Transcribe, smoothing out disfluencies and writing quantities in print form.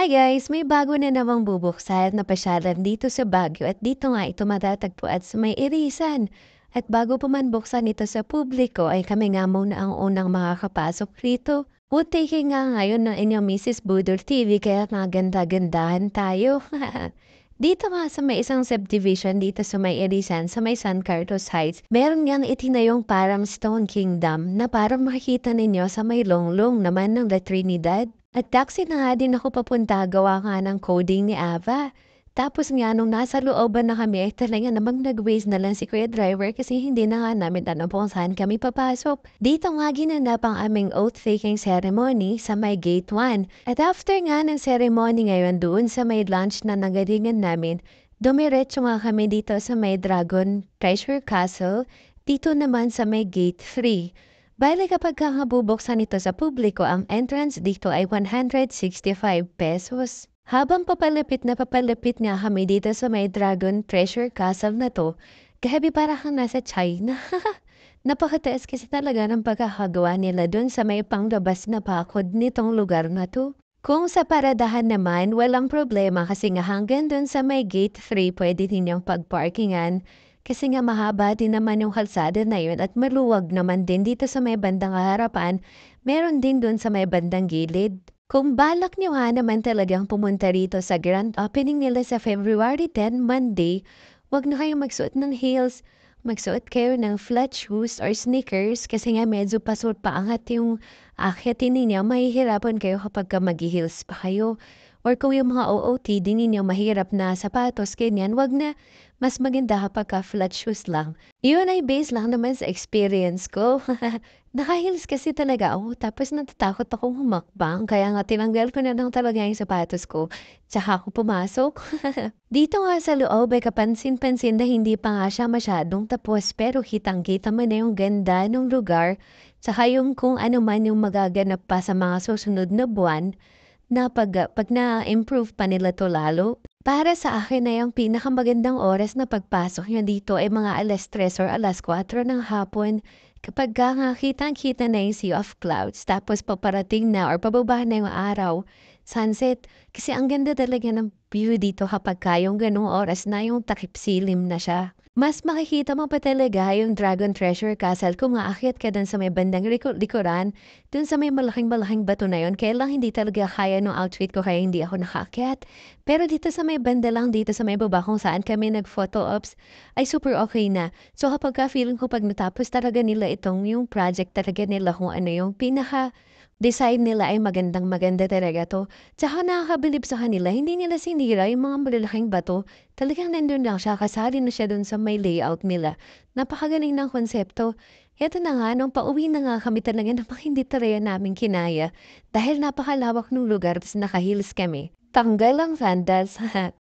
Hi guys! May bago na namang bubuksan na pasyalan dito sa Baguio at dito nga ito matatagpuan sa may Irisan. At bago pa man buksan ito sa publiko ay kami nga muna ang unang makakapasok rito. Butiki nga ngayon ng inyong Mrs. Budol TV kaya nga ganda-gandahan tayo. Dito nga sa may isang subdivision dito sa may Irisan, sa may San Carlos Heights, meron ngang itinayong parang Stone Kingdom na parang makikita ninyo sa may longlong naman ng La Trinidad. At taxi na nga din ako papunta gawa nga ng coding ni Ava. Tapos nga nung nasa looban na kami ay talaga namang nag-waste na lang si Kuya Driver kasi hindi na nga namin alam kung saan kami papasok. Dito nga ginanap ang aming oath-taking ceremony sa may gate 1. At after nga ng ceremony ngayon doon sa may lunch na nagalingan namin, dumiretso nga kami dito sa may Dragon Treasure Castle, dito naman sa may gate 3. Bale kapag kakabubuksan ito sa publiko, ang entrance dito ay 165 pesos. Habang papalapit na papalapit nga kami dito sa may Dragon Treasure Castle na to, grabe para kang nasa China. Napakataas kasi talaga ng pagkakagawa nila dun sa may panglabas na bakod nitong lugar na to. Kung sa paradahan naman, walang problema kasi nga hanggang dun sa may gate 3 pwede ninyong pagparkingan. Kasi nga mahaba din naman yung kalsada na yun at maluwag naman din dito sa may bandang harapan, meron din dun sa may bandang gilid. Kung balak nyo nga naman talagang pumunta rito sa grand opening nila sa February 10, Monday, wag na kayong magsuot ng heels. Magsuot kayo ng flat shoes or sneakers kasi nga medyo paangat yung akyatin ninyo. Mahihirapan kayo kapag mag-heels pa kayo. Or kung yung mga OOTD ninyo mahirap na sapatos, ganyan, wag na. Mas maganda kapag flat shoes lang. Yun ay based lang naman sa experience ko. Naka-heels kasi talaga ako tapos natatakot akong humakbang kaya nga tinanggal ko na lang talaga yung sapatos ko tsaka ako pumasok. Dito nga sa loob ay kapansin-pansin na hindi pa nga siya masyadong tapos pero kitang-kita mo na yung ganda ng lugar tsaka yung kung ano man yung magaganap pa sa mga susunod na buwan na pag na-improve pa nila 'to lalo. Para sa akin ay ang pinakamagandang oras na pagpasok niyo dito ay mga 3:00 or 4:00 ng hapon. Kapagka nga kitang-kita na yung sea of clouds tapos paparating na or pababa na yung araw, sunset. Kasi ang ganda talaga ng view dito kapagka yung gano'ng oras na yung takip silim na siya. Mas makikita mo pa talaga yung Dragon Treasure Castle kung aakyat ka dun sa may bandang likuran, dun sa may malaking-malaking bato na yun. Kaya lang hindi talaga kaya nung outfit ko kaya hindi ako nakaakyat. Pero dito sa may banda lang, dito sa may baba kung saan kami nag-photo ops, ay super okay na. So kapagka feeling ko pag natapos talaga nila itong yung project talaga nila kung ano yung design nila ay magandang-maganda talaga 'to. Tsaka nakakabilib sa kanila, hindi nila sinira yung mga malalaking bato. Talagang nandun lang siya, kasali na siya dun sa may layout nila. Napakagaling ng konsepto. Eto na nga, nung pauwi na nga kami talaga namang hindi talaga namin kinaya. Dahil napakalawak ng lugar, ta's naka-heels kami. Tanggal ang sandals.